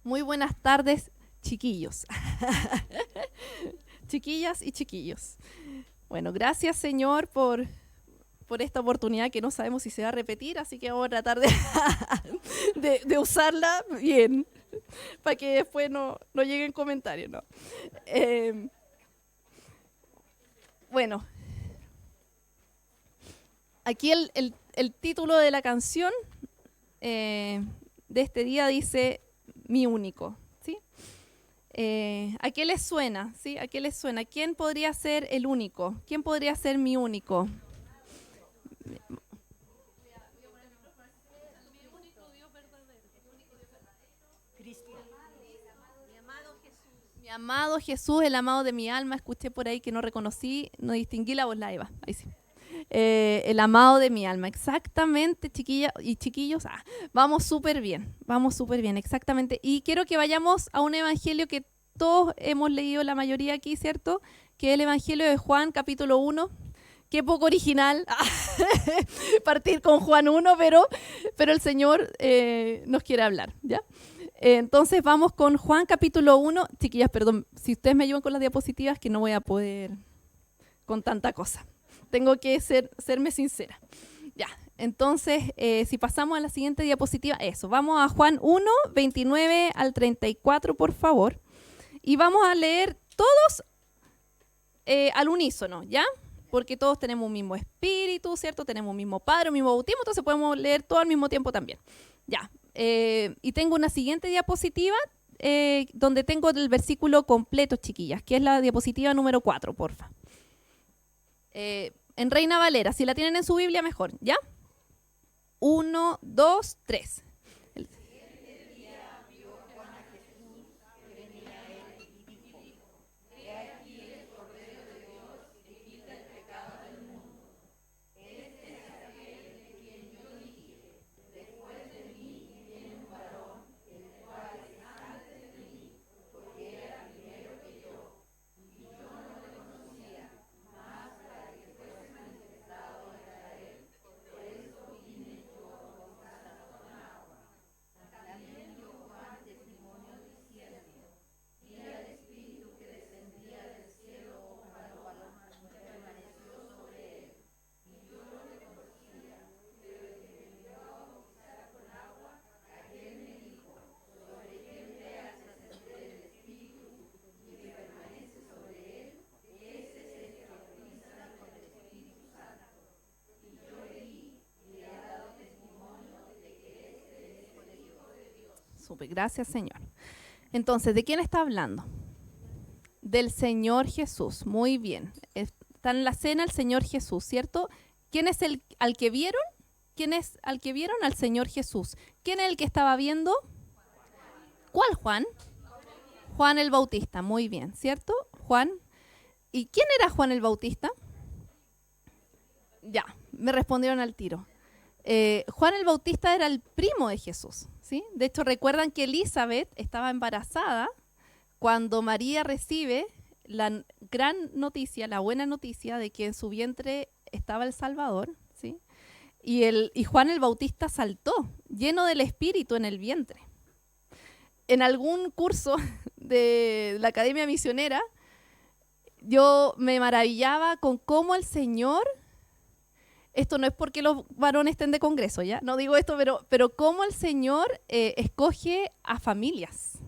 Muy buenas tardes, chiquillos. Chiquillas y chiquillos. Bueno, gracias, Señor, por esta oportunidad que no sabemos si se va a repetir, así que vamos a tratar de usarla bien, para que después no lleguen comentarios, ¿no? Bueno, aquí el título de la canción de este día dice Mi único, ¿sí? ¿A qué les suena? ¿Sí? ¿A qué les suena? ¿Quién podría ser el único? ¿Quién podría ser mi único? Mi amado Jesús, el amado de mi alma. Escuché por ahí que no reconocí, no distinguí la voz, la Eva. Ahí sí. El amado de mi alma, exactamente, chiquillas y chiquillos. Vamos súper bien, exactamente. Y quiero que vayamos a un evangelio que todos hemos leído, la mayoría aquí, ¿cierto? Que es el evangelio de Juan, capítulo 1. Qué poco original partir con Juan 1, pero el Señor nos quiere hablar, ¿ya? Entonces vamos con Juan capítulo 1. Chiquillas, perdón, si ustedes me ayudan con las diapositivas, que no voy a poder con tanta cosa. Tengo que serme sincera. Ya, entonces, si pasamos a la siguiente diapositiva, eso. Vamos a Juan 1, 29 al 34, por favor. Y vamos a leer todos al unísono, ¿ya? Porque todos tenemos un mismo espíritu, ¿cierto? Tenemos un mismo Padre, un mismo bautismo, entonces podemos leer todo al mismo tiempo también. Ya, y tengo una siguiente diapositiva donde tengo el versículo completo, chiquillas, que es la diapositiva número 4, porfa. En Reina Valera, si la tienen en su Biblia, mejor, ¿ya? 1, 2, 3. Súper, gracias, Señor. Entonces, ¿de quién está hablando? Del Señor Jesús. Muy bien. Está en la cena el Señor Jesús, ¿cierto? ¿Quién es al que vieron? ¿Quién es al que vieron? Al Señor Jesús. ¿Quién es el que estaba viendo? ¿Cuál Juan? Juan el Bautista. Muy bien, ¿cierto? Juan. ¿Y quién era Juan el Bautista? Ya, me respondieron al tiro. Juan el Bautista era el primo de Jesús, ¿sí? De hecho, recuerdan que Elizabeth estaba embarazada cuando María recibe la gran noticia, la buena noticia de que en su vientre estaba el Salvador, ¿sí? Y Juan el Bautista saltó, lleno del Espíritu en el vientre. En algún curso de la Academia Misionera, yo me maravillaba con cómo el Señor... Esto no es porque los varones estén de congreso, ¿ya? No digo esto, pero cómo el Señor escoge a familias.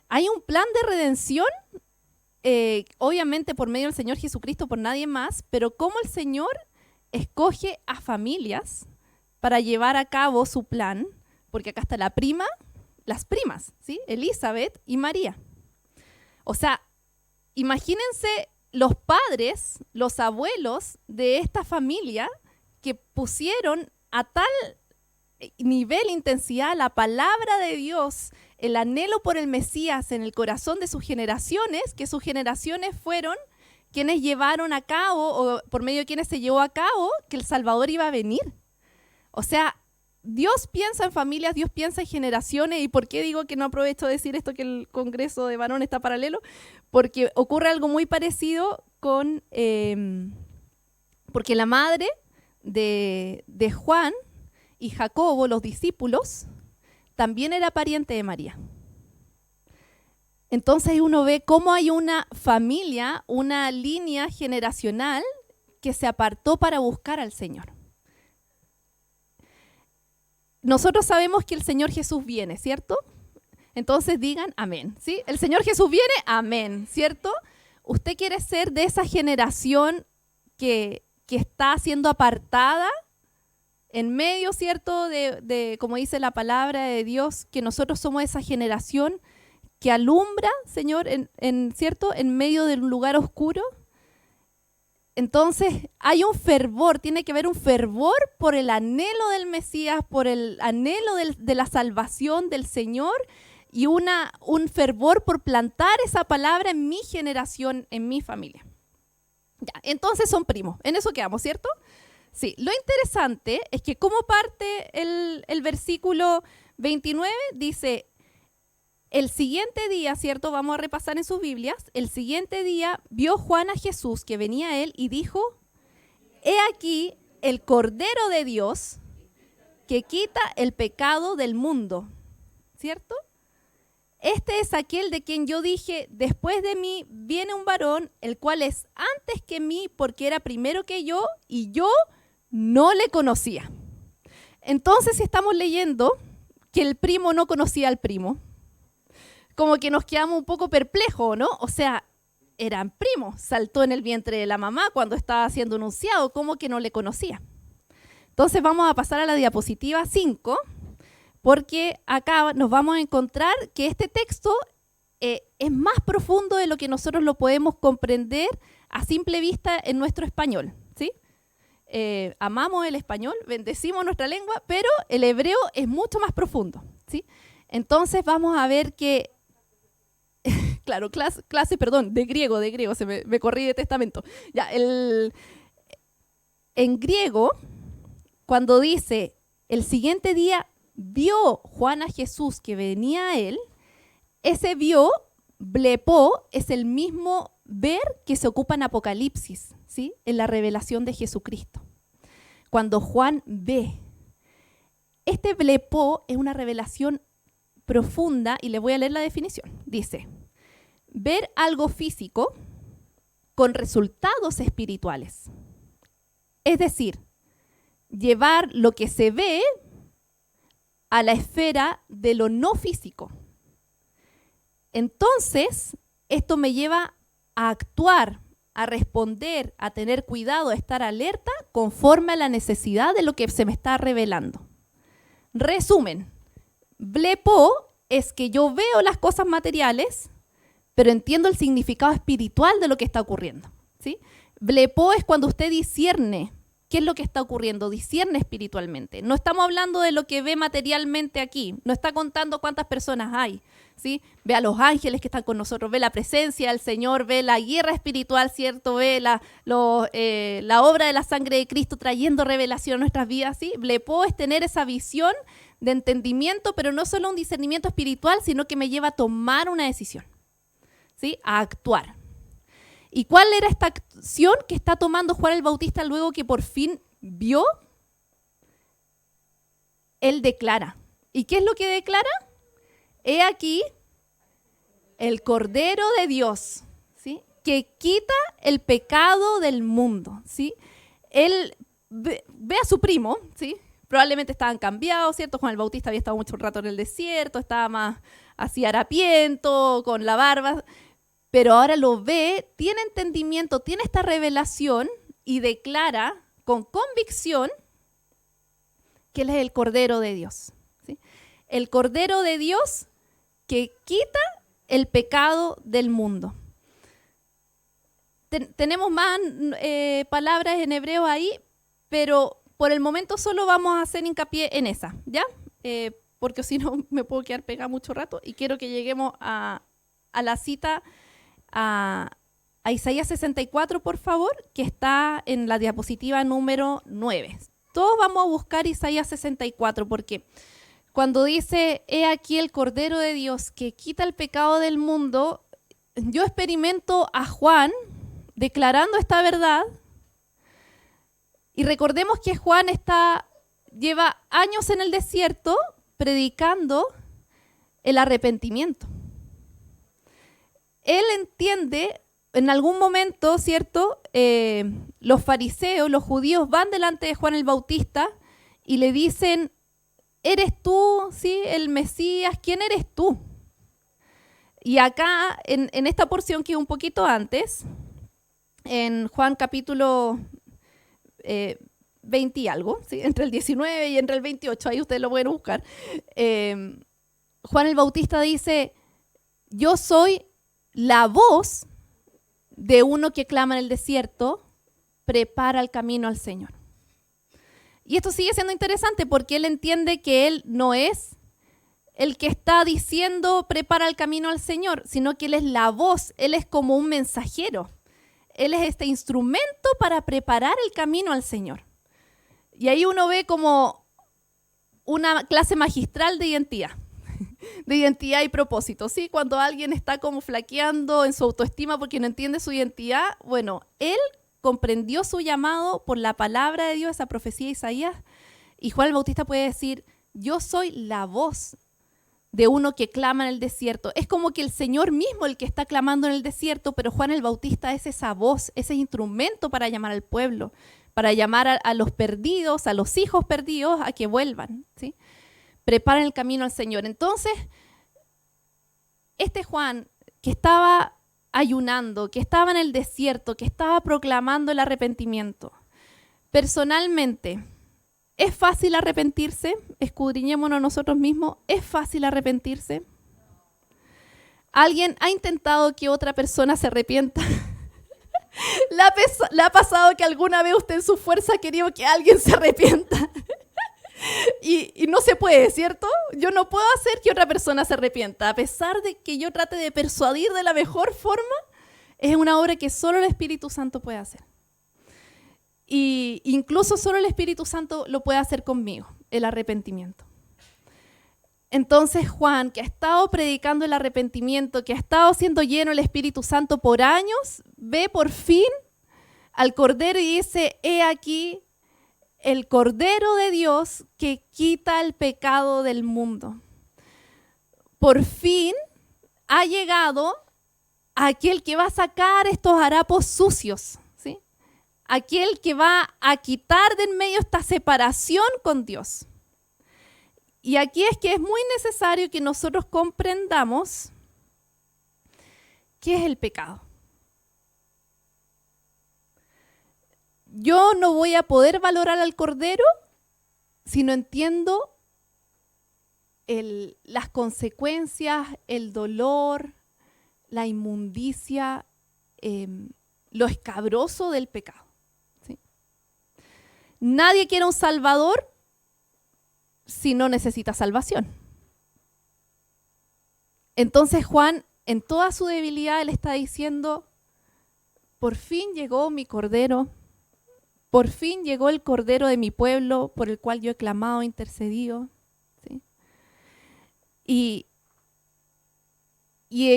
Hay un plan de redención, obviamente por medio del Señor Jesucristo, por nadie más, pero cómo el Señor escoge a familias para llevar a cabo su plan, porque acá está las primas, ¿sí? Elizabeth y María. O sea, imagínense los padres, los abuelos de esta familia que pusieron a tal nivel, intensidad, la palabra de Dios, el anhelo por el Mesías en el corazón de sus generaciones, que sus generaciones fueron quienes llevaron a cabo, o por medio de quienes se llevó a cabo, que el Salvador iba a venir. O sea, Dios piensa en familias, Dios piensa en generaciones. ¿Y por qué digo que no aprovecho de decir esto, que el Congreso de Varones está paralelo? Porque ocurre algo muy parecido con... porque la madre de Juan y Jacobo, los discípulos, también era pariente de María. Entonces uno ve cómo hay una familia, una línea generacional que se apartó para buscar al Señor. Nosotros sabemos que el Señor Jesús viene, ¿cierto? Entonces digan amén, ¿sí? El Señor Jesús viene, amén, ¿cierto? ¿Usted quiere ser de esa generación que está siendo apartada en medio, ¿cierto? De, como dice la palabra de Dios, que nosotros somos esa generación que alumbra, Señor, ¿cierto? En medio de un lugar oscuro. Entonces hay un fervor, tiene que haber un fervor por el anhelo del Mesías, por el anhelo de la salvación del Señor y un fervor por plantar esa palabra en mi generación, en mi familia. Ya, entonces son primos, en eso quedamos, ¿cierto? Sí, lo interesante es que como parte el versículo 29 dice, el siguiente día, ¿cierto? Vamos a repasar en sus Biblias. El siguiente día vio Juan a Jesús que venía a él y dijo, he aquí el Cordero de Dios que quita el pecado del mundo, ¿cierto? Este es aquel de quien yo dije, después de mí viene un varón, el cual es antes que mí porque era primero que yo y yo no le conocía. Entonces estamos leyendo que el primo no conocía al primo. Como que nos quedamos un poco perplejos, ¿no? O sea, eran primos, saltó en el vientre de la mamá cuando estaba siendo anunciado, ¿cómo que no le conocía? Entonces vamos a pasar a la diapositiva 5, porque acá nos vamos a encontrar que este texto es más profundo de lo que nosotros lo podemos comprender a simple vista en nuestro español, ¿sí? Amamos el español, bendecimos nuestra lengua, pero el hebreo es mucho más profundo, ¿sí? Entonces vamos a ver que claro, clase, perdón, de griego, me corrí de testamento. Ya, en griego, cuando dice, el siguiente día vio Juan a Jesús que venía a él, ese vio, blepo, es el mismo ver que se ocupa en Apocalipsis, ¿sí? En la revelación de Jesucristo. Cuando Juan ve, este blepo es una revelación profunda, y le voy a leer la definición. Dice, ver algo físico con resultados espirituales. Es decir, llevar lo que se ve a la esfera de lo no físico. Entonces, esto me lleva a actuar, a responder, a tener cuidado, a estar alerta conforme a la necesidad de lo que se me está revelando. Resumen, blepo es que yo veo las cosas materiales, pero entiendo el significado espiritual de lo que está ocurriendo, ¿sí? Blepo es cuando usted discierne qué es lo que está ocurriendo, discierne espiritualmente. No estamos hablando de lo que ve materialmente aquí, no está contando cuántas personas hay, ¿sí? Ve a los ángeles que están con nosotros, ve la presencia del Señor, ve la guerra espiritual, ¿cierto? Ve la obra de la sangre de Cristo trayendo revelación a nuestras vidas, ¿sí? Blepo es tener esa visión de entendimiento, pero no solo un discernimiento espiritual, sino que me lleva a tomar una decisión, ¿sí? A actuar. ¿Y cuál era esta acción que está tomando Juan el Bautista luego que por fin vio? Él declara. ¿Y qué es lo que declara? He aquí el Cordero de Dios, ¿sí? Que quita el pecado del mundo, ¿sí? Él ve a su primo, ¿sí? Probablemente estaban cambiados, ¿cierto? Juan el Bautista había estado mucho rato en el desierto, estaba más así harapiento, con la barba, pero ahora lo ve, tiene entendimiento, tiene esta revelación y declara con convicción que Él es el Cordero de Dios, ¿sí? El Cordero de Dios que quita el pecado del mundo. Tenemos más palabras en hebreo ahí, pero por el momento solo vamos a hacer hincapié en esa, ¿ya? Porque si no me puedo quedar pegada mucho rato y quiero que lleguemos a la cita, a Isaías 64, por favor, que está en la diapositiva número 9. Todos vamos a buscar Isaías 64 porque cuando dice, he aquí el Cordero de Dios que quita el pecado del mundo, yo experimento a Juan declarando esta verdad. Y recordemos que Juan lleva años en el desierto predicando el arrepentimiento. él entiende, en algún momento, ¿cierto? Los fariseos, los judíos van delante de Juan el Bautista y le dicen, ¿eres tú, sí, el Mesías? ¿Quién eres tú? Y acá, en esta porción que es un poquito antes, en Juan capítulo 20 y algo, ¿sí? Entre el 19 y entre el 28, ahí ustedes lo pueden buscar, Juan el Bautista dice, yo soy la voz de uno que clama en el desierto, prepara el camino al Señor. Y esto sigue siendo interesante porque él entiende que él no es el que está diciendo prepara el camino al Señor, sino que él es la voz, él es como un mensajero. Él es este instrumento para preparar el camino al Señor. Y ahí uno ve como una clase magistral de identidad y propósito, ¿sí? Cuando alguien está como flaqueando en su autoestima porque no entiende su identidad, bueno, él comprendió su llamado por la palabra de Dios, esa profecía de Isaías, y Juan el Bautista puede decir, yo soy la voz de uno que clama en el desierto. Es como que el Señor mismo el que está clamando en el desierto, pero Juan el Bautista es esa voz, ese instrumento para llamar al pueblo, para llamar a los perdidos, a los hijos perdidos, a que vuelvan, ¿sí? Preparen el camino al Señor. Entonces, este Juan que estaba ayunando, que estaba en el desierto, que estaba proclamando el arrepentimiento, personalmente, ¿es fácil arrepentirse? Escudriñémonos nosotros mismos. ¿Es fácil arrepentirse? ¿Alguien ha intentado que otra persona se arrepienta? ¿Le ha pasado que alguna vez usted en su fuerza ha querido que alguien se arrepienta? Y no se puede, ¿cierto? Yo no puedo hacer que otra persona se arrepienta. A pesar de que yo trate de persuadir de la mejor forma, es una obra que solo el Espíritu Santo puede hacer. Y incluso solo el Espíritu Santo lo puede hacer conmigo, el arrepentimiento. Entonces Juan, que ha estado predicando el arrepentimiento, que ha estado siendo lleno del Espíritu Santo por años, ve por fin al Cordero y dice, he aquí el Cordero de Dios que quita el pecado del mundo. Por fin ha llegado aquel que va a sacar estos harapos sucios, ¿sí? Aquel que va a quitar de en medio esta separación con Dios. Y aquí es que es muy necesario que nosotros comprendamos qué es el pecado. Yo no voy a poder valorar al Cordero si no entiendo las consecuencias, el dolor, la inmundicia, lo escabroso del pecado, ¿sí? Nadie quiere un salvador si no necesita salvación. Entonces Juan, en toda su debilidad, él está diciendo, por fin llegó mi Cordero, por fin llegó el Cordero de mi pueblo, por el cual yo he clamado, intercedido, ¿sí? Y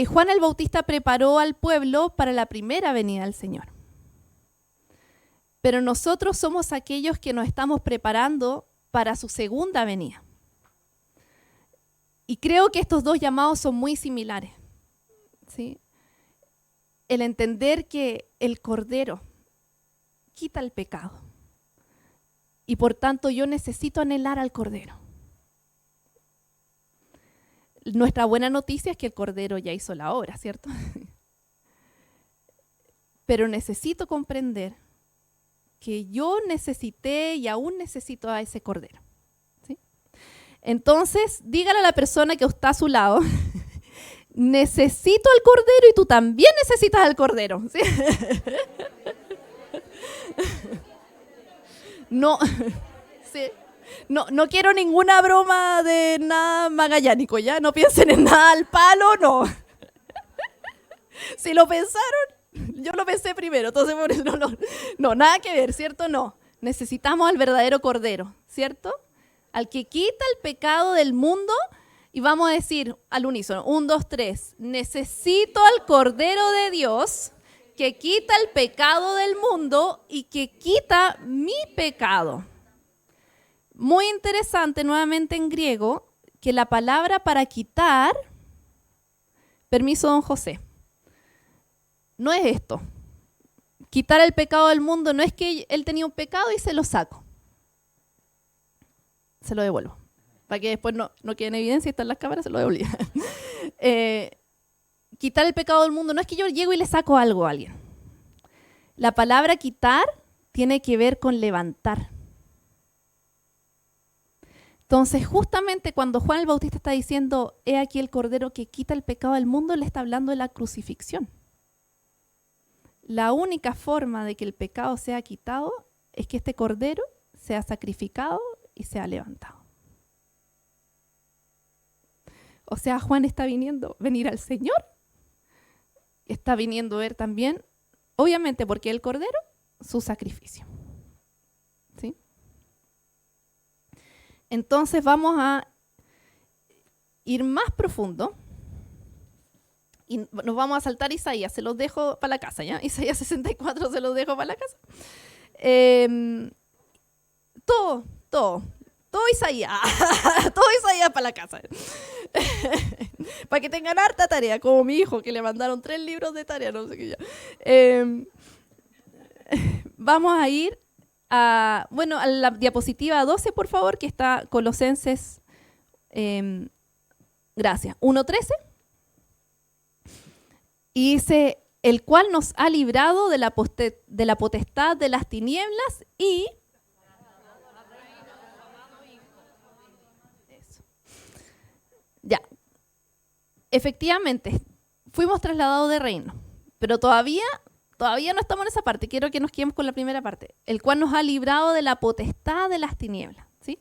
Juan el Bautista preparó al pueblo para la primera venida del Señor. Pero nosotros somos aquellos que nos estamos preparando para su segunda venida. Y creo que estos dos llamados son muy similares, ¿sí? El entender que el Cordero quita el pecado y por tanto yo necesito anhelar al Cordero. Nuestra buena noticia es que el Cordero ya hizo la obra, ¿cierto? Pero necesito comprender que yo necesité y aún necesito a ese Cordero, ¿sí? Entonces, dígale a la persona que está a su lado, necesito al Cordero y tú también necesitas al Cordero, ¿sí? No, sí. No quiero ninguna broma de nada magallánico, ¿ya? No piensen en nada al palo, no. Si lo pensaron, yo lo pensé primero, entonces por eso no, nada que ver, ¿cierto? No, necesitamos al verdadero Cordero, ¿cierto? Al que quita el pecado del mundo y vamos a decir al unísono, 1, 2, 3, necesito al Cordero de Dios que quita el pecado del mundo y que quita mi pecado. Muy interesante nuevamente en griego que la palabra para quitar, permiso don José, no es esto. Quitar el pecado del mundo no es que él tenía un pecado y se lo saco. Se lo devuelvo. Para que después no quede en evidencia y están las cámaras, se lo devolví. Quitar el pecado del mundo no es que yo llego y le saco algo a alguien. La palabra quitar tiene que ver con levantar. Entonces, justamente cuando Juan el Bautista está diciendo, he aquí el Cordero que quita el pecado del mundo, le está hablando de la crucifixión. La única forma de que el pecado sea quitado es que este Cordero sea sacrificado y sea levantado. O sea, Juan está venir al Señor, está viniendo a ver también, obviamente porque el Cordero, su sacrificio. ¿Sí? Entonces vamos a ir más profundo y nos vamos a saltar Isaías, se los dejo para la casa, ¿ya? Isaías 64 se los dejo para la casa. Todo Isaías, todo Isaías para la casa. Para que tengan harta tarea, como mi hijo, que le mandaron 3 libros de tarea, no sé qué ya. Vamos a ir a la diapositiva 12, por favor, que está Colosenses, gracias, 1:13. Y dice, el cual nos ha librado de la potestad de las tinieblas y... Eso. Ya. Efectivamente, fuimos trasladados de reino, pero todavía no estamos en esa parte. Quiero que nos quedemos con la primera parte. El cual nos ha librado de la potestad de las tinieblas. ¿Sí?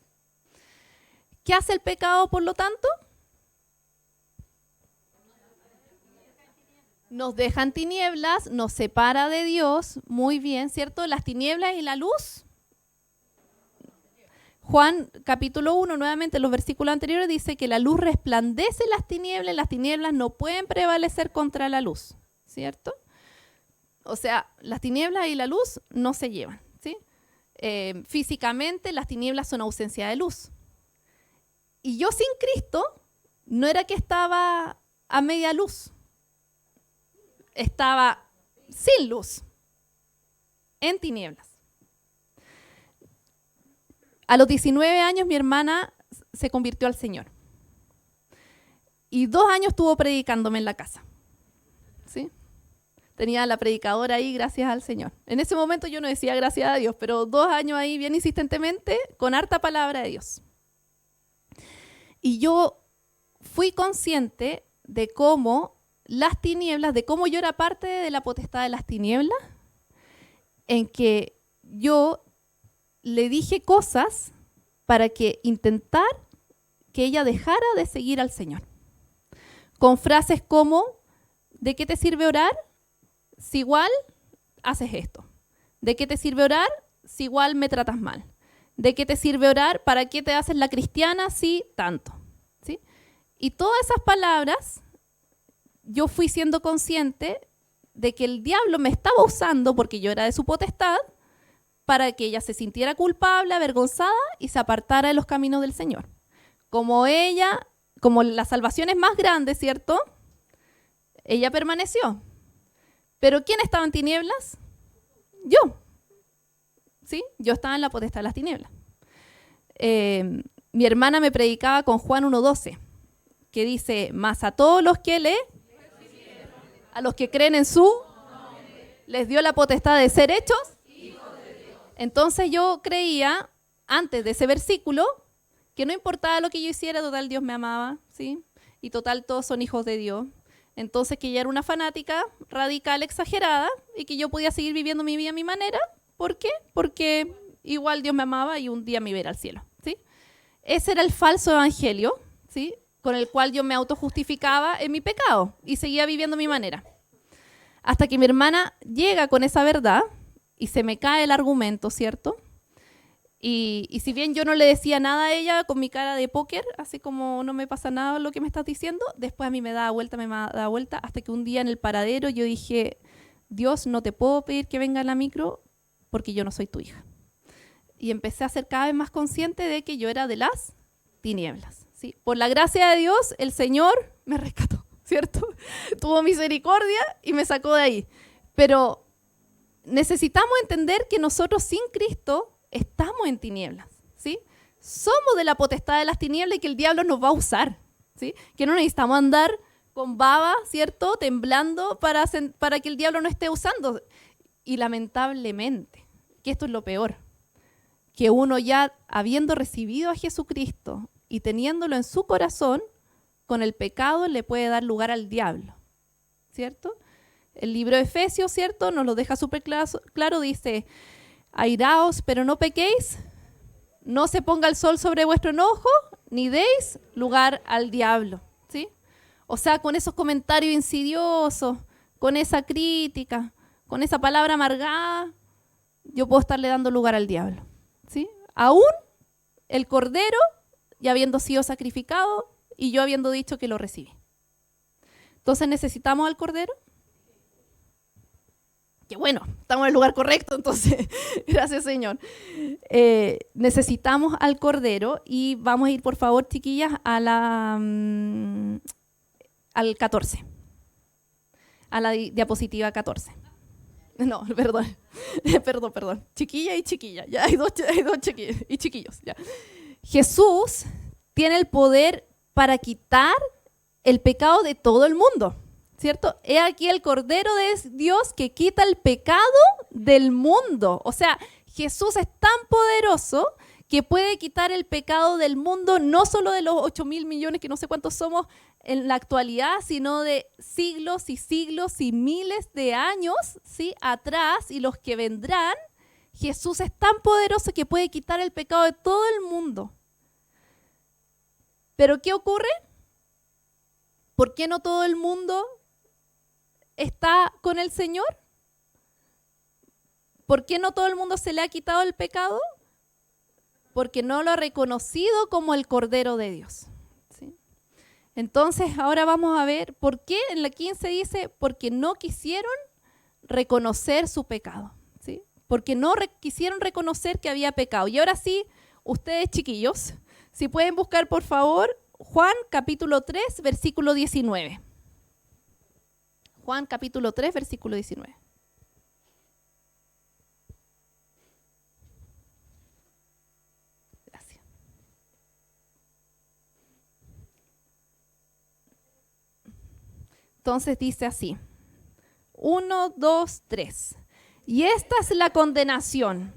¿Qué hace el pecado, por lo tanto? Nos deja en tinieblas, nos separa de Dios. Muy bien, ¿cierto? Las tinieblas y la luz. Juan capítulo 1, nuevamente los versículos anteriores, dice que la luz resplandece en las tinieblas no pueden prevalecer contra la luz, ¿cierto? O sea, las tinieblas y la luz no se llevan, ¿sí? Físicamente las tinieblas son ausencia de luz. Y yo sin Cristo no era que estaba a media luz, estaba sin luz, en tinieblas. A los 19 años mi hermana se convirtió al Señor. Y 2 años estuvo predicándome en la casa, ¿sí? Tenía a la predicadora ahí, gracias al Señor. En ese momento yo no decía gracias a Dios, pero 2 años ahí bien insistentemente, con harta palabra de Dios. Y yo fui consciente de cómo las tinieblas, de cómo yo era parte de la potestad de las tinieblas, en que yo le dije cosas para que intentar que ella dejara de seguir al Señor. Con frases como, ¿de qué te sirve orar si igual haces esto? ¿De qué te sirve orar si igual me tratas mal? ¿De qué te sirve orar? ¿Para qué te haces la cristiana si tanto? ¿Sí? Y todas esas palabras, yo fui siendo consciente de que el diablo me estaba usando, porque yo era de su potestad, para que ella se sintiera culpable, avergonzada y se apartara de los caminos del Señor. Como la salvación es más grande, ¿cierto? Ella permaneció. ¿Pero quién estaba en tinieblas? Yo. ¿Sí? Yo estaba en la potestad de las tinieblas. Mi hermana me predicaba con Juan 1:12, que dice, mas a todos los que a los que creen en su, les dio la potestad de ser hechos. Entonces yo creía, antes de ese versículo, que no importaba lo que yo hiciera, total Dios me amaba, ¿sí? Y total todos son hijos de Dios. Entonces que ella era una fanática radical, exagerada, y que yo podía seguir viviendo mi vida a mi manera. ¿Por qué? Porque igual Dios me amaba y un día me iba a ir al cielo, ¿sí? Ese era el falso evangelio, ¿sí? Con el cual yo me autojustificaba en mi pecado y seguía viviendo a mi manera. Hasta que mi hermana llega con esa verdad y se me cae el argumento, ¿cierto? Y si bien yo no le decía nada a ella con mi cara de póker, así como no me pasa nada lo que me estás diciendo, después a mí me daba vuelta, hasta que un día en el paradero yo dije, Dios, no te puedo pedir que venga a la micro porque yo no soy tu hija. Y empecé a ser cada vez más consciente de que yo era de las tinieblas, ¿sí? Por la gracia de Dios, el Señor me rescató, ¿cierto? Tuvo misericordia y me sacó de ahí. Pero necesitamos entender que nosotros sin Cristo estamos en tinieblas, ¿sí? Somos de la potestad de las tinieblas y que el diablo nos va a usar, ¿sí? Que no necesitamos andar con baba, ¿cierto? Temblando para que el diablo no esté usando. Y lamentablemente, que esto es lo peor, que uno ya habiendo recibido a Jesucristo y teniéndolo en su corazón, con el pecado le puede dar lugar al diablo, ¿cierto? El libro de Efesios, ¿cierto? Nos lo deja súper claro, dice, airaos, pero no pequéis, no se ponga el sol sobre vuestro enojo, ni deis lugar al diablo, ¿sí? O sea, con esos comentarios insidiosos, con esa crítica, con esa palabra amargada, yo puedo estarle dando lugar al diablo, ¿sí? Aún el cordero, ya habiendo sido sacrificado, y yo habiendo dicho que lo recibí. Entonces, ¿necesitamos al cordero? Que bueno, estamos en el lugar correcto, entonces, gracias Señor. Necesitamos al cordero y vamos a ir, por favor, chiquillas, al 14, a la diapositiva 14. No, perdón, perdón, chiquilla y chiquilla, ya hay dos chiquillas y chiquillos. Ya. Jesús tiene el poder para quitar el pecado de todo el mundo, ¿cierto? He aquí el Cordero de Dios que quita el pecado del mundo. O sea, Jesús es tan poderoso que puede quitar el pecado del mundo, no solo de los 8.000 millones, que no sé cuántos somos en la actualidad, sino de siglos y miles de años, ¿sí?, atrás y los que vendrán. Jesús es tan poderoso que puede quitar el pecado de todo el mundo. ¿Pero qué ocurre? ¿Por qué no todo el mundo está con el Señor? ¿Por qué no todo el mundo se le ha quitado el pecado? Porque no lo ha reconocido como el Cordero de Dios, ¿sí? Entonces, ahora vamos a ver por qué en la 15 dice, porque no quisieron reconocer su pecado, ¿sí? Porque no quisieron reconocer que había pecado. Y ahora sí, ustedes chiquillos, si pueden buscar por favor Juan capítulo 3, versículo 19. Juan capítulo 3, versículo 19. Gracias. Entonces dice así, 1, 2, 3. Y esta es la condenación,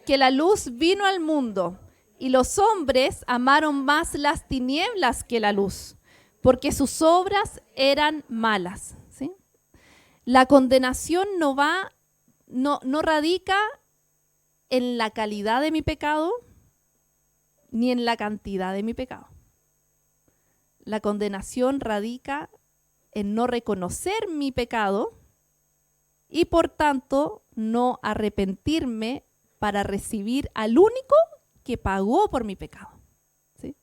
que la luz vino al mundo, y los hombres amaron más las tinieblas que la luz, porque sus obras eran malas, ¿sí? La condenación no radica en la calidad de mi pecado, ni en la cantidad de mi pecado. La condenación radica en no reconocer mi pecado y por tanto no arrepentirme para recibir al único que pagó por mi pecado, ¿sí?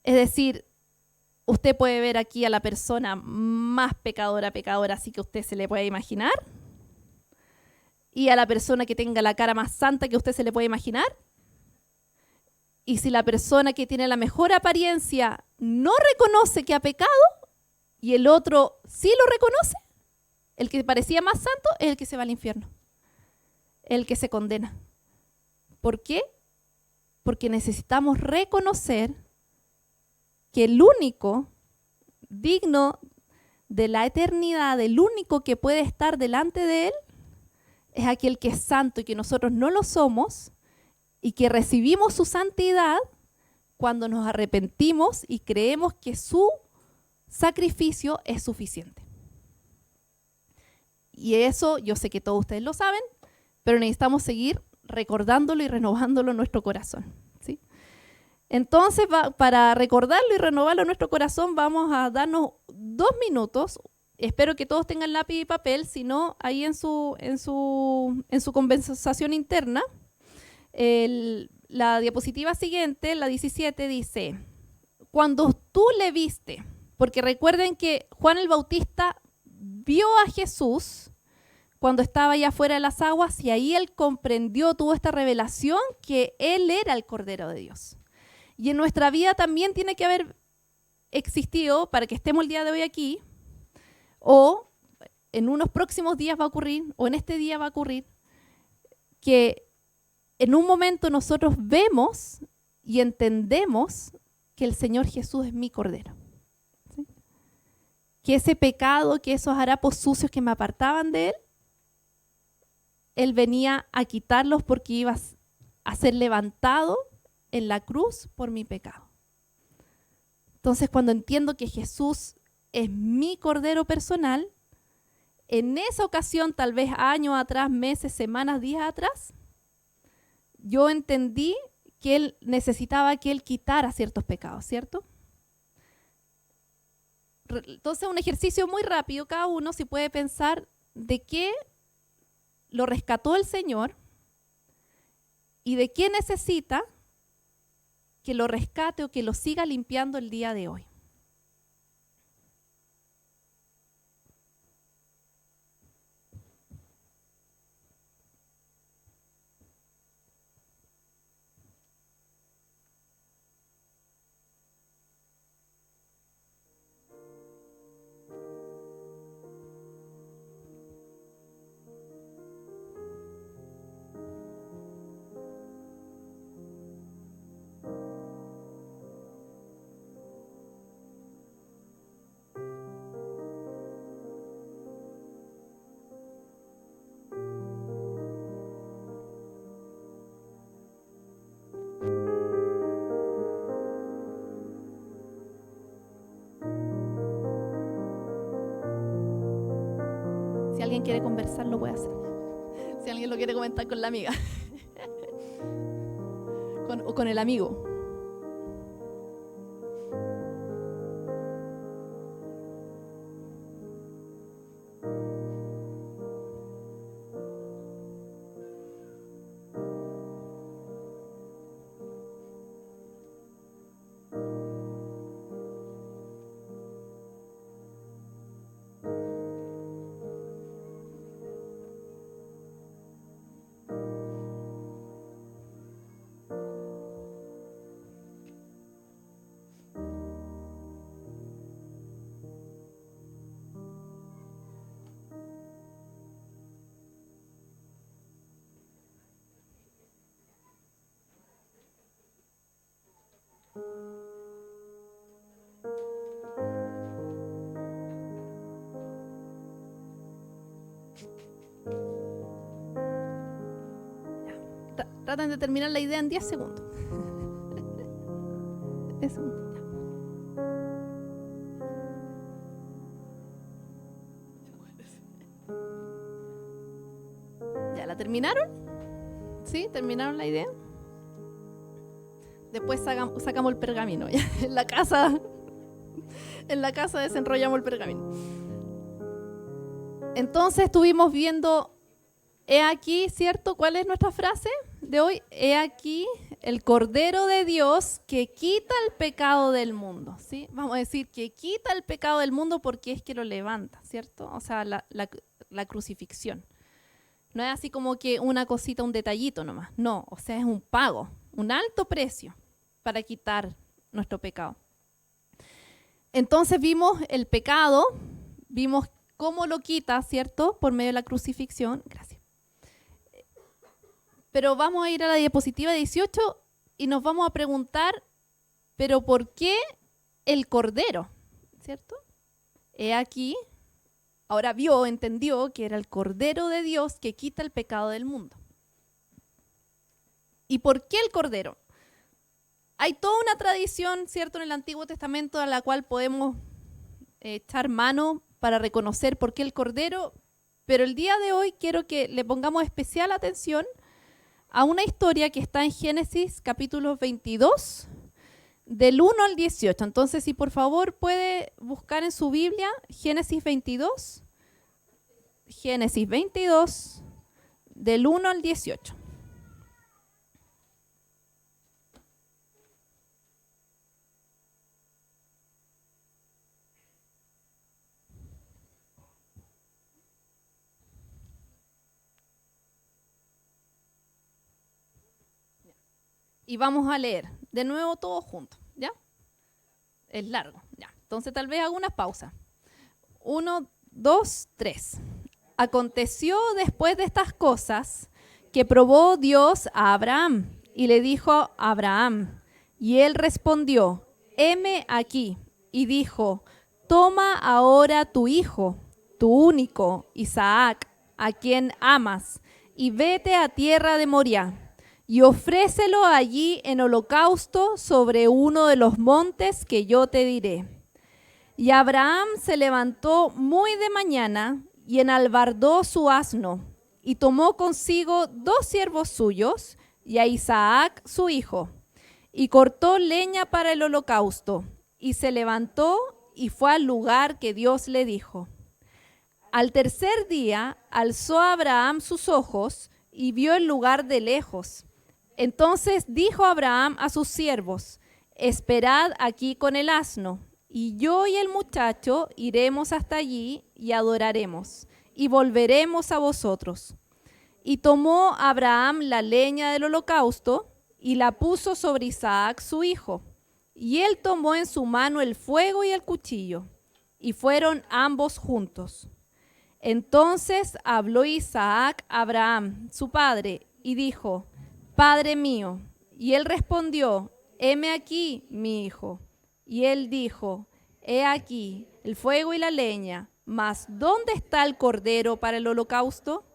Es decir, usted puede ver aquí a la persona más pecadora, así que usted se le puede imaginar, y a la persona que tenga la cara más santa que usted se le puede imaginar. Y si la persona que tiene la mejor apariencia no reconoce que ha pecado y el otro sí lo reconoce, el que parecía más santo es el que se va al infierno, el que se condena. ¿Por qué? Porque necesitamos reconocer que el único digno de la eternidad, el único que puede estar delante de Él, es aquel que es santo y que nosotros no lo somos, y que recibimos su santidad cuando nos arrepentimos y creemos que su sacrificio es suficiente. Y eso yo sé que todos ustedes lo saben, pero necesitamos seguir recordándolo y renovándolo en nuestro corazón, ¿sí? Entonces, para recordarlo y renovarlo en nuestro corazón, vamos a darnos 2 minutos. Espero que todos tengan lápiz y papel, si no, ahí en su conversación interna. La diapositiva siguiente, la 17, dice, cuando tú le viste, porque recuerden que Juan el Bautista vio a Jesús cuando estaba allá afuera de las aguas y ahí él comprendió, tuvo esta revelación que él era el Cordero de Dios. Y en nuestra vida también tiene que haber existido para que estemos el día de hoy aquí, o en unos próximos días va a ocurrir, o en este día va a ocurrir, que en un momento nosotros vemos y entendemos que el Señor Jesús es mi Cordero. ¿Sí? Que ese pecado, que esos harapos sucios que me apartaban de Él venía a quitarlos porque iba a ser levantado en la cruz por mi pecado. Entonces, cuando entiendo que Jesús es mi Cordero personal, en esa ocasión, tal vez años atrás, meses, semanas, días atrás, yo entendí que Él necesitaba que Él quitara ciertos pecados, ¿cierto? Entonces, un ejercicio muy rápido, cada uno si puede pensar de qué lo rescató el Señor y de qué necesita que lo rescate o que lo siga limpiando el día de hoy. Si alguien quiere conversar, lo puede hacer. Si alguien lo quiere comentar con la amiga. O con el amigo. Traten de terminar la idea en 10 segundos. 10 segundos. ¿Ya la terminaron? ¿Sí? ¿Terminaron la idea? Después sacamos el pergamino. ¿Ya? En la casa desenrollamos el pergamino. Entonces estuvimos viendo, he aquí, ¿cierto? ¿Cuál es nuestra frase de hoy? He aquí el Cordero de Dios que quita el pecado del mundo, ¿sí? Vamos a decir que quita el pecado del mundo porque es que lo levanta, ¿cierto? O sea, la crucifixión. No es así como que una cosita, un detallito nomás. No, o sea, es un pago, un alto precio para quitar nuestro pecado. Entonces vimos el pecado, vimos cómo lo quita, ¿cierto? Por medio de la crucifixión. Gracias. Pero vamos a ir a la diapositiva 18 y nos vamos a preguntar, ¿pero por qué el Cordero? ¿Cierto? He aquí, ahora entendió que era el Cordero de Dios que quita el pecado del mundo. ¿Y por qué el Cordero? Hay toda una tradición, ¿cierto?, en el Antiguo Testamento a la cual podemos echar mano para reconocer por qué el Cordero, pero el día de hoy quiero que le pongamos especial atención a una historia que está en Génesis capítulo 22, del 1 al 18. Entonces, si por favor puede buscar en su Biblia Génesis 22, del 1 al 18. Y vamos a leer de nuevo todos juntos, ¿ya? Es largo, ya. Entonces tal vez hago una pausa. 1, 2, 3. Aconteció después de estas cosas que probó Dios a Abraham y le dijo a Abraham, y él respondió, heme aquí, y dijo, toma ahora tu hijo, tu único, Isaac, a quien amas, y vete a tierra de Moriah, y ofrécelo allí en holocausto sobre uno de los montes que yo te diré. Y Abraham se levantó muy de mañana y enalbardó su asno, y tomó consigo 2 siervos suyos y a Isaac su hijo, y cortó leña para el holocausto, y se levantó y fue al lugar que Dios le dijo. Al tercer día alzó Abraham sus ojos y vio el lugar de lejos. Entonces dijo Abraham a sus siervos, esperad aquí con el asno, y yo y el muchacho iremos hasta allí y adoraremos, y volveremos a vosotros. Y tomó Abraham la leña del holocausto y la puso sobre Isaac su hijo. Y él tomó en su mano el fuego y el cuchillo, y fueron ambos juntos. Entonces habló Isaac a Abraham, su padre, y dijo, Padre mío. Y él respondió, heme aquí, mi hijo. Y él dijo, he aquí el fuego y la leña, mas ¿dónde está el cordero para el holocausto?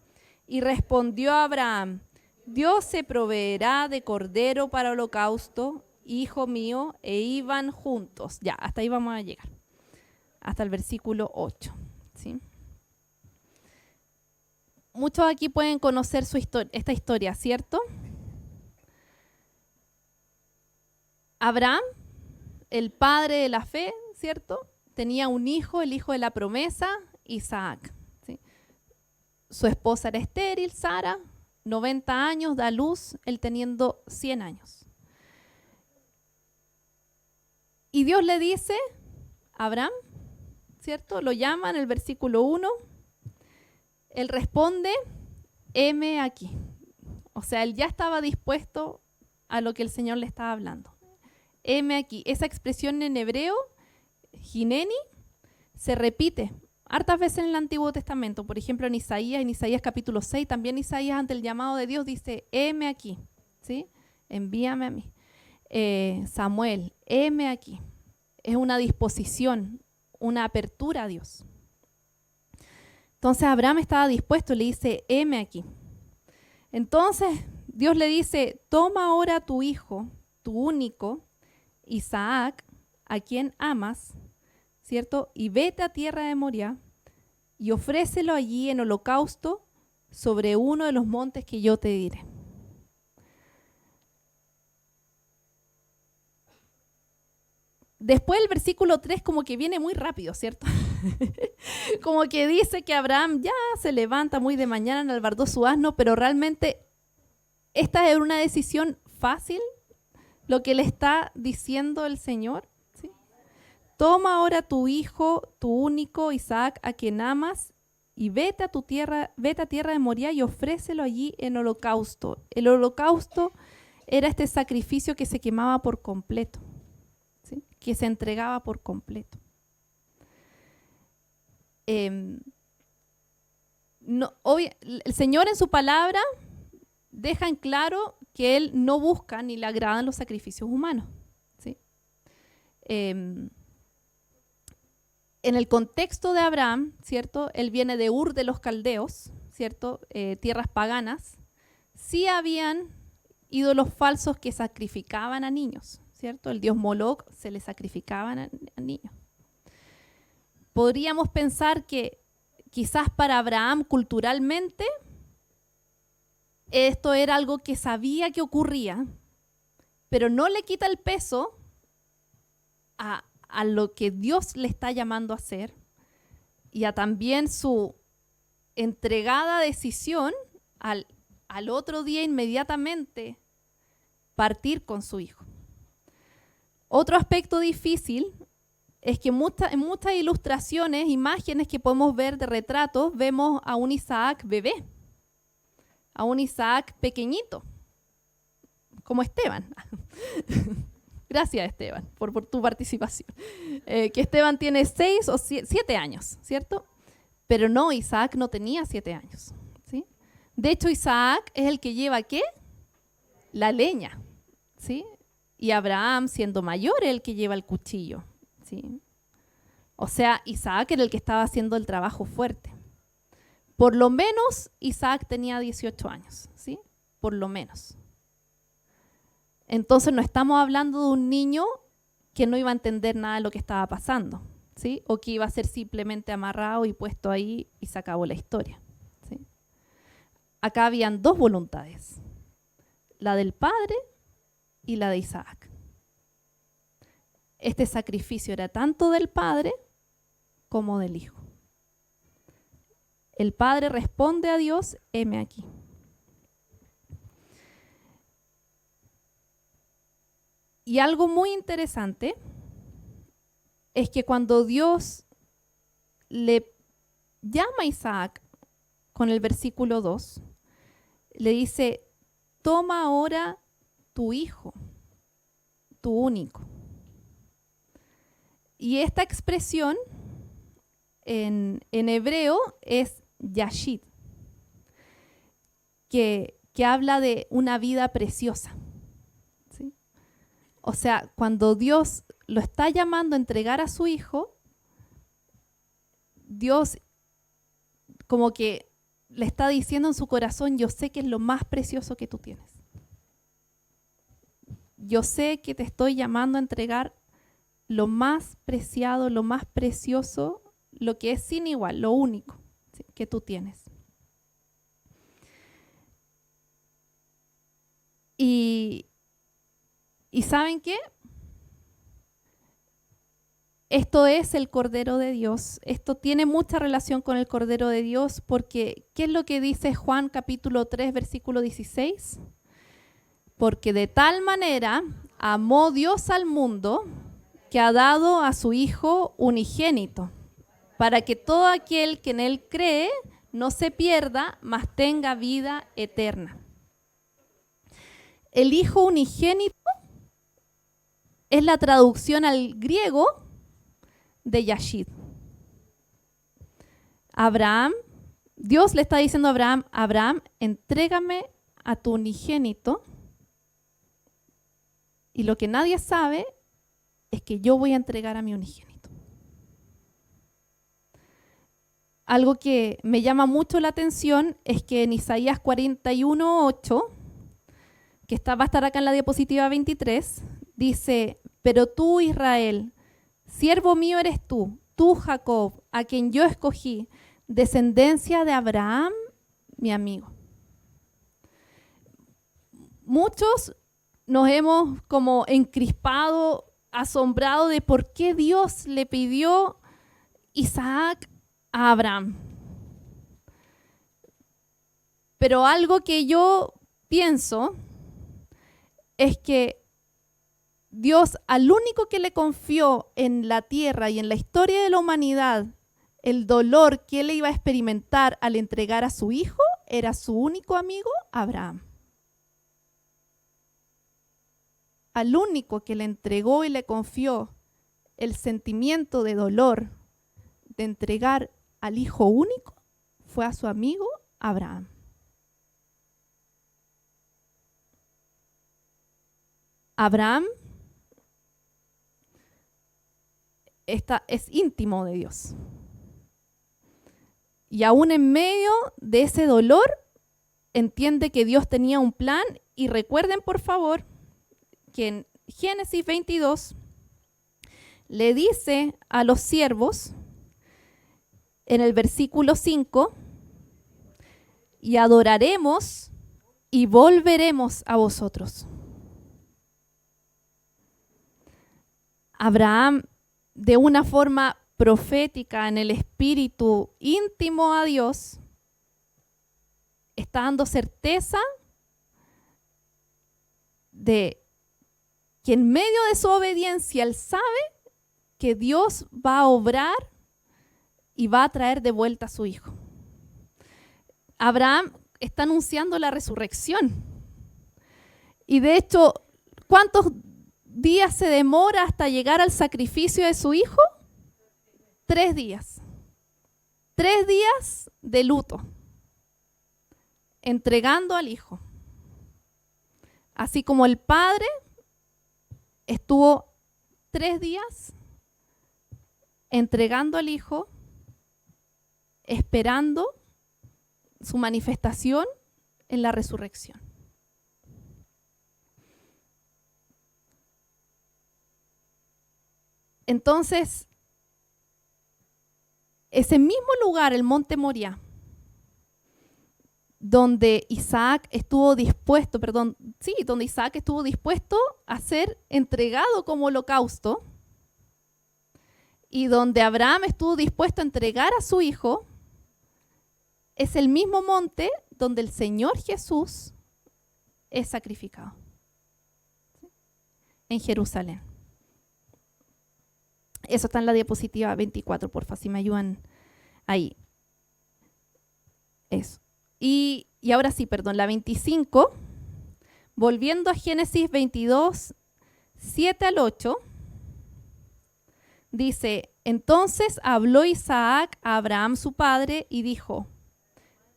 Y respondió Abraham, Dios se proveerá de cordero para holocausto, hijo mío, e iban juntos. Ya, hasta ahí vamos a llegar, hasta el versículo 8. ¿Sí? Muchos aquí pueden conocer esta historia, ¿cierto? Abraham, el padre de la fe, ¿cierto? Tenía un hijo, el hijo de la promesa, Isaac. ¿Sí? Su esposa era estéril, Sara, 90 años, da luz, él teniendo 100 años. Y Dios le dice a Abraham, ¿cierto? Lo llama en el versículo 1. Él responde, heme aquí. O sea, él ya estaba dispuesto a lo que el Señor le estaba hablando. Heme aquí. Esa expresión en hebreo, hineni, se repite hartas veces en el Antiguo Testamento. Por ejemplo, en Isaías capítulo 6, también Isaías ante el llamado de Dios dice, heme aquí, ¿sí? Envíame a mí. Samuel, heme aquí. Es una disposición, una apertura a Dios. Entonces Abraham estaba dispuesto, le dice, heme aquí. Entonces Dios le dice, toma ahora a tu hijo, tu único, Isaac, a quien amas, ¿cierto? Y vete a tierra de Moriah y ofrécelo allí en holocausto sobre uno de los montes que yo te diré. Después el versículo 3 como que viene muy rápido, ¿cierto? Como que dice que Abraham ya se levanta muy de mañana, enalbardó su asno, pero realmente esta es una decisión fácil, lo que le está diciendo el Señor. ¿Sí? Toma ahora tu hijo, tu único, Isaac, a quien amas, y vete a tierra de Moriah y ofrécelo allí en holocausto. El holocausto era este sacrificio que se quemaba por completo, ¿sí? Que se entregaba por completo. El Señor en su palabra deja en claro que Él no busca ni le agradan los sacrificios humanos. ¿Sí? En el contexto de Abraham, ¿cierto? Él viene de Ur de los Caldeos, ¿cierto? Tierras paganas. Sí habían ídolos falsos que sacrificaban a niños, ¿cierto? El dios Moloch se le sacrificaban a niños. Podríamos pensar que quizás para Abraham culturalmente esto era algo que sabía que ocurría, pero no le quita el peso a lo que Dios le está llamando a hacer y a también su entregada decisión al otro día inmediatamente partir con su hijo. Otro aspecto difícil es que en muchas ilustraciones, imágenes que podemos ver de retratos, vemos a un Isaac bebé, a un Isaac pequeñito, como Esteban. Gracias, Esteban, por tu participación. Que Esteban tiene 6 o 7 años, ¿cierto? Pero no, Isaac no tenía 7 años, ¿sí? De hecho, Isaac es el que lleva, ¿qué? La leña, ¿sí? Y Abraham, siendo mayor, es el que lleva el cuchillo, ¿sí? O sea, Isaac era el que estaba haciendo el trabajo fuerte. Por lo menos, Isaac tenía 18 años, ¿sí? Por lo menos. Entonces no estamos hablando de un niño que no iba a entender nada de lo que estaba pasando, ¿sí? O que iba a ser simplemente amarrado y puesto ahí y se acabó la historia, ¿sí? Acá habían 2 voluntades, la del padre y la de Isaac. Este sacrificio era tanto del padre como del hijo. El padre responde a Dios, heme aquí. Y algo muy interesante es que cuando Dios le llama a Isaac con el versículo 2, le dice, toma ahora tu hijo, tu único. Y esta expresión en hebreo es yashid, que habla de una vida preciosa. O sea, cuando Dios lo está llamando a entregar a su hijo, Dios como que le está diciendo en su corazón, yo sé que es lo más precioso que tú tienes. Yo sé que te estoy llamando a entregar lo más preciado, lo más precioso, lo que es sin igual, lo único, ¿sí?, que tú tienes. ¿Y saben qué? Esto es el Cordero de Dios. Esto tiene mucha relación con el Cordero de Dios porque, ¿qué es lo que dice Juan capítulo 3, versículo 16? Porque de tal manera amó Dios al mundo que ha dado a su Hijo unigénito, para que todo aquel que en Él cree no se pierda, mas tenga vida eterna. El Hijo unigénito es la traducción al griego de Yashid. Abraham, Dios le está diciendo a Abraham, Abraham, entrégame a tu unigénito, y lo que nadie sabe es que yo voy a entregar a mi unigénito. Algo que me llama mucho la atención es que en Isaías 41:8, que va a estar acá en la diapositiva 23, dice, pero tú, Israel, siervo mío eres tú, tú, Jacob, a quien yo escogí, descendencia de Abraham, mi amigo. Muchos nos hemos como encrispado, asombrado de por qué Dios le pidió Isaac a Abraham. Pero algo que yo pienso es que Dios, al único que le confió en la tierra y en la historia de la humanidad el dolor que él iba a experimentar al entregar a su hijo, era su único amigo, Abraham. Al único que le entregó y le confió el sentimiento de dolor de entregar al hijo único fue a su amigo Abraham. Abraham es íntimo de Dios. Y aún en medio de ese dolor, entiende que Dios tenía un plan. Y recuerden, por favor, que en Génesis 22 le dice a los siervos, en el versículo 5, y adoraremos y volveremos a vosotros. Abraham, de una forma profética, en el espíritu íntimo a Dios, está dando certeza de que en medio de su obediencia él sabe que Dios va a obrar y va a traer de vuelta a su hijo. Abraham está anunciando la resurrección. Y de hecho, ¿cuántos días se demora hasta llegar al sacrificio de su hijo? 3 días. 3 días de luto, entregando al hijo. Así como el padre estuvo 3 días entregando al hijo, esperando su manifestación en la resurrección. Entonces, ese mismo lugar, el monte Moriah, donde Isaac estuvo dispuesto, donde Isaac estuvo dispuesto a ser entregado como holocausto, y donde Abraham estuvo dispuesto a entregar a su hijo, es el mismo monte donde el Señor Jesús es sacrificado, en Jerusalén. Eso está en la diapositiva 24, porfa, si me ayudan ahí. Eso. Y ahora sí, la 25, volviendo a Génesis 22, 7 al 8, dice: entonces habló Isaac a Abraham su padre y dijo: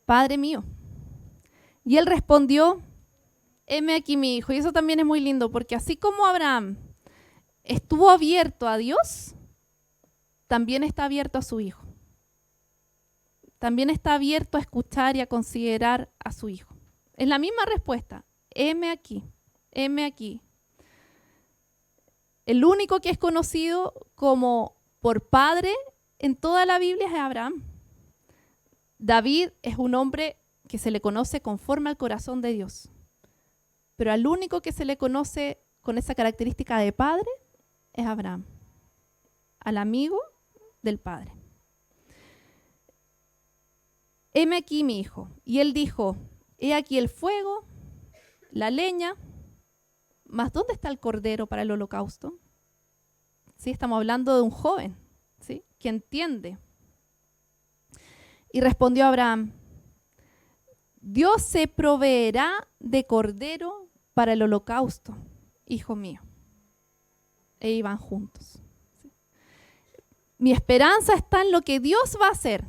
Padre mío. Y él respondió: heme aquí mi hijo. Y eso también es muy lindo, porque así como Abraham estuvo abierto a Dios, también está abierto a su hijo. También está abierto a escuchar y a considerar a su hijo. Es la misma respuesta: heme aquí, heme aquí. El único que es conocido como por padre en toda la Biblia es Abraham. David es un hombre que se le conoce conforme al corazón de Dios. Pero al único que se le conoce con esa característica de padre es Abraham, al amigo del padre. Heme aquí mi hijo. Y él dijo: he aquí el fuego, la leña, mas ¿dónde está el cordero para el holocausto? ¿Sí? Estamos hablando de un joven, ¿sí?, que entiende. Y respondió Abraham: Dios se proveerá de cordero para el holocausto, hijo mío. E iban juntos. ¿Sí? Mi esperanza está en lo que Dios va a hacer,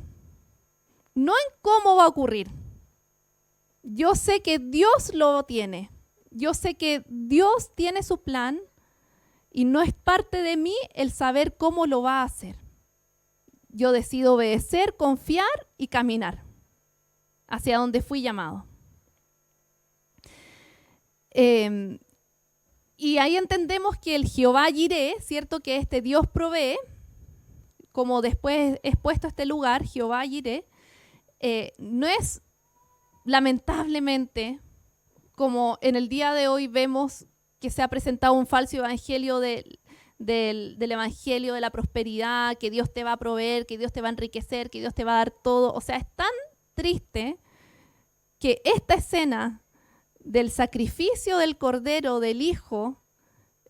no en cómo va a ocurrir. Yo sé que Dios lo tiene. Yo sé que Dios tiene su plan y no es parte de mí el saber cómo lo va a hacer. Yo decido obedecer, confiar y caminar hacia donde fui llamado. Y ahí entendemos que el Jehová Jireh, ¿cierto?, que este Dios provee, como después es puesto este lugar, Jehová Jireh, no es lamentablemente como en el día de hoy vemos que se ha presentado un falso evangelio del evangelio de la prosperidad, que Dios te va a proveer, que Dios te va a enriquecer, que Dios te va a dar todo. O sea, es tan triste que esta escena del sacrificio del cordero, del hijo,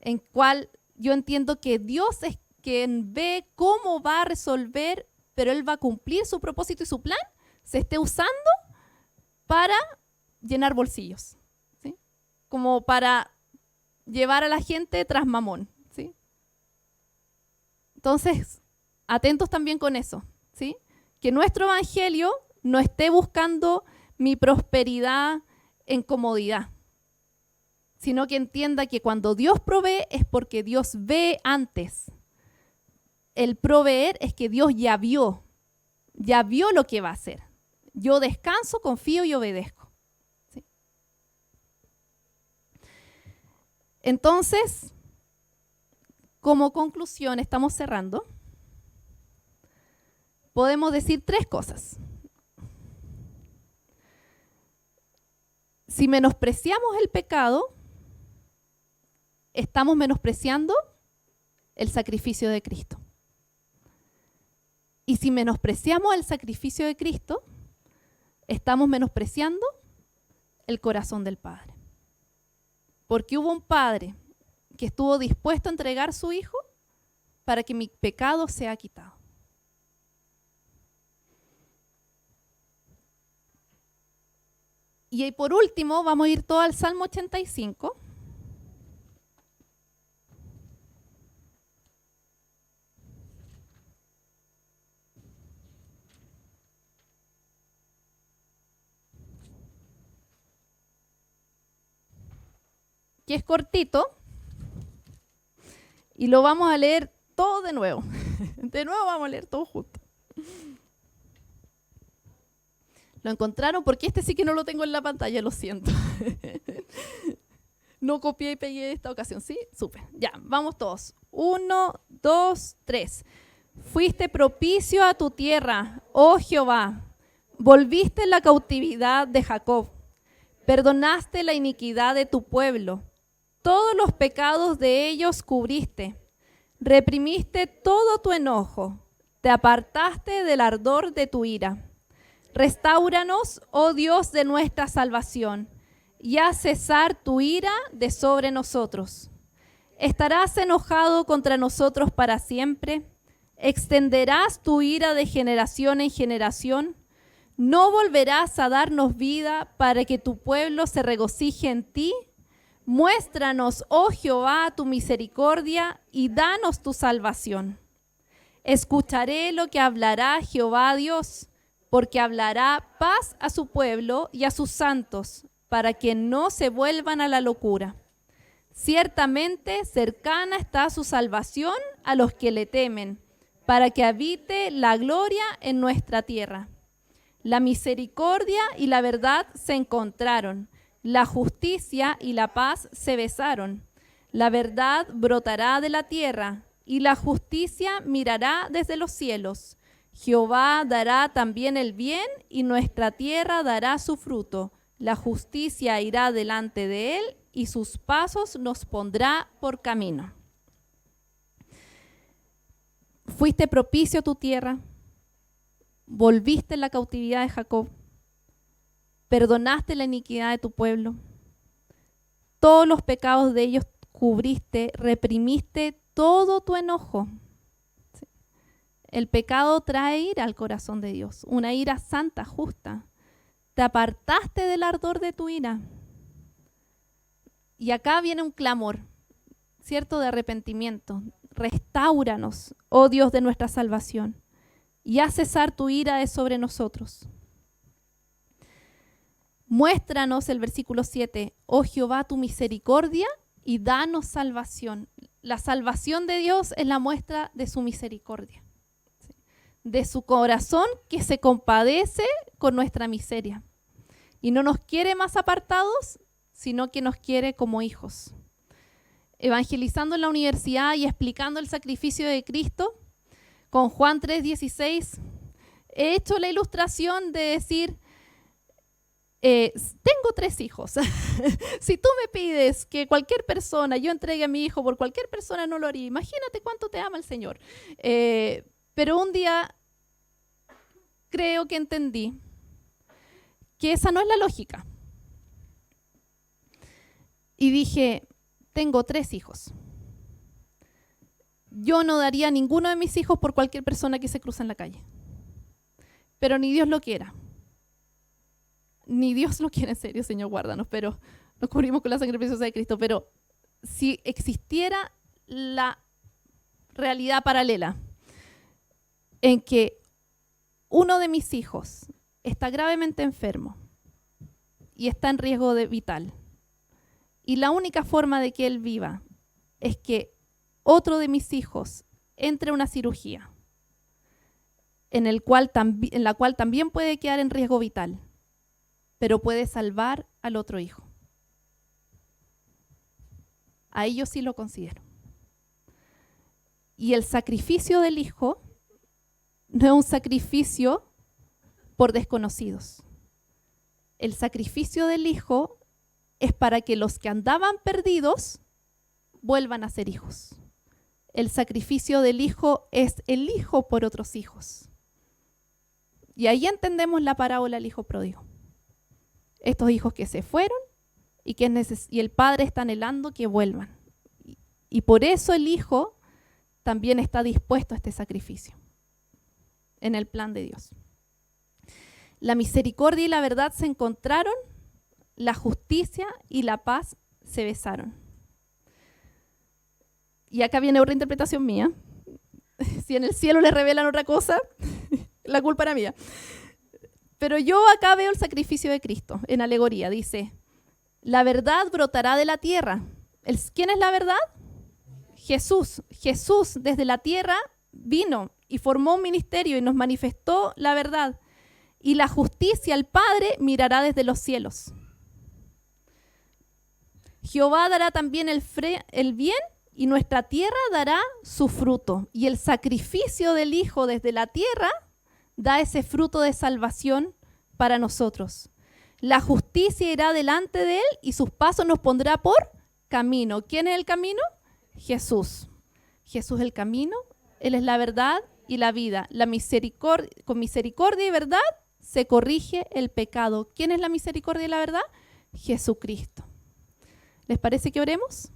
en cual yo entiendo que Dios es quien ve cómo va a resolver, pero Él va a cumplir su propósito y su plan, se esté usando para llenar bolsillos, ¿sí?, como para llevar a la gente tras mamón, ¿sí? Entonces, atentos también con eso, ¿sí? Que nuestro evangelio no esté buscando mi prosperidad en comodidad, sino que entienda que cuando Dios provee es porque Dios ve antes. El proveer es que Dios ya vio lo que va a hacer. Yo descanso, confío y obedezco. ¿Sí? Entonces, como conclusión, estamos cerrando, podemos decir 3 cosas. Si menospreciamos el pecado, estamos menospreciando el sacrificio de Cristo. Y si menospreciamos el sacrificio de Cristo, estamos menospreciando el corazón del Padre. Porque hubo un Padre que estuvo dispuesto a entregar a su Hijo para que mi pecado sea quitado. Y por último, vamos a ir todo al Salmo 85. que es cortito, y lo vamos a leer todo de nuevo. De nuevo vamos a leer todo junto. ¿Lo encontraron? Porque este sí que no lo tengo en la pantalla, lo siento. No copié y pegué esta ocasión, ¿sí? Súper. Ya, vamos todos. 1, 2, 3. Fuiste propicio a tu tierra, oh Jehová. Volviste la cautividad de Jacob. Perdonaste la iniquidad de tu pueblo. Todos los pecados de ellos cubriste. Reprimiste todo tu enojo. Te apartaste del ardor de tu ira. Restáuranos, oh Dios de nuestra salvación, y haz cesar tu ira de sobre nosotros. ¿Estarás enojado contra nosotros para siempre? ¿Extenderás tu ira de generación en generación? ¿No volverás a darnos vida para que tu pueblo se regocije en ti? Muéstranos, oh Jehová, tu misericordia y danos tu salvación. Escucharé lo que hablará Jehová Dios, porque hablará paz a su pueblo y a sus santos, para que no se vuelvan a la locura. Ciertamente cercana está su salvación a los que le temen, para que habite la gloria en nuestra tierra. La misericordia y la verdad se encontraron, la justicia y la paz se besaron. La verdad brotará de la tierra, y la justicia mirará desde los cielos. Jehová dará también el bien, y nuestra tierra dará su fruto. La justicia irá delante de él, y sus pasos nos pondrá por camino. Fuiste propicio a tu tierra, volviste la cautividad de Jacob, perdonaste la iniquidad de tu pueblo, todos los pecados de ellos cubriste, reprimiste todo tu enojo. El pecado trae ira al corazón de Dios, una ira santa, justa. Te apartaste del ardor de tu ira. Y acá viene un clamor, ¿cierto?, de arrepentimiento. Restáuranos, oh Dios de nuestra salvación, y haz cesar tu ira de sobre nosotros. Muéstranos, el versículo 7, oh Jehová, tu misericordia y danos salvación. La salvación de Dios es la muestra de su misericordia, de su corazón que se compadece con nuestra miseria y no nos quiere más apartados, sino que nos quiere como hijos. Evangelizando en la universidad y explicando el sacrificio de Cristo, con Juan 3:16, he hecho la ilustración de decir, tengo 3 hijos. Si tú me pides que cualquier persona, yo entregue a mi hijo por cualquier persona, no lo haría. Imagínate cuánto te ama el Señor. Pero un día creo que entendí que esa no es la lógica. Y dije, tengo 3 hijos. Yo no daría a ninguno de mis hijos por cualquier persona que se cruza en la calle. Pero ni Dios lo quiera. Ni Dios lo quiere, en serio, Señor, guárdanos, pero nos cubrimos con la sangre preciosa de Cristo. Pero si existiera la realidad paralela en que uno de mis hijos está gravemente enfermo y está en riesgo de vital, y la única forma de que él viva es que otro de mis hijos entre a una cirugía en la cual también puede quedar en riesgo vital, pero puede salvar al otro hijo. A ellos sí lo considero. Y el sacrificio del hijo no es un sacrificio por desconocidos. El sacrificio del hijo es para que los que andaban perdidos vuelvan a ser hijos. El sacrificio del hijo es el hijo por otros hijos. Y ahí entendemos la parábola del hijo pródigo. Estos hijos que se fueron y el padre está anhelando que vuelvan. Y por eso el hijo también está dispuesto a este sacrificio en el plan de Dios. La misericordia y la verdad se encontraron, la justicia y la paz se besaron. Y acá viene otra interpretación mía. Si en el cielo le revelan otra cosa, la culpa era mía. Pero yo acá veo el sacrificio de Cristo en alegoría. Dice, la verdad brotará de la tierra, ¿Quién es la verdad? Jesús. Jesús desde la tierra vino y formó un ministerio y nos manifestó la verdad. Y la justicia, el Padre, mirará desde los cielos. Jehová dará también el bien y nuestra tierra dará su fruto. Y el sacrificio del Hijo desde la tierra da ese fruto de salvación para nosotros. La justicia irá delante de él y sus pasos nos pondrá por camino. ¿Quién es el camino? Jesús. Jesús es el camino, Él es la verdad y la vida. Con misericordia y verdad se corrige el pecado. ¿Quién es la misericordia y la verdad? Jesucristo. ¿Les parece que oremos?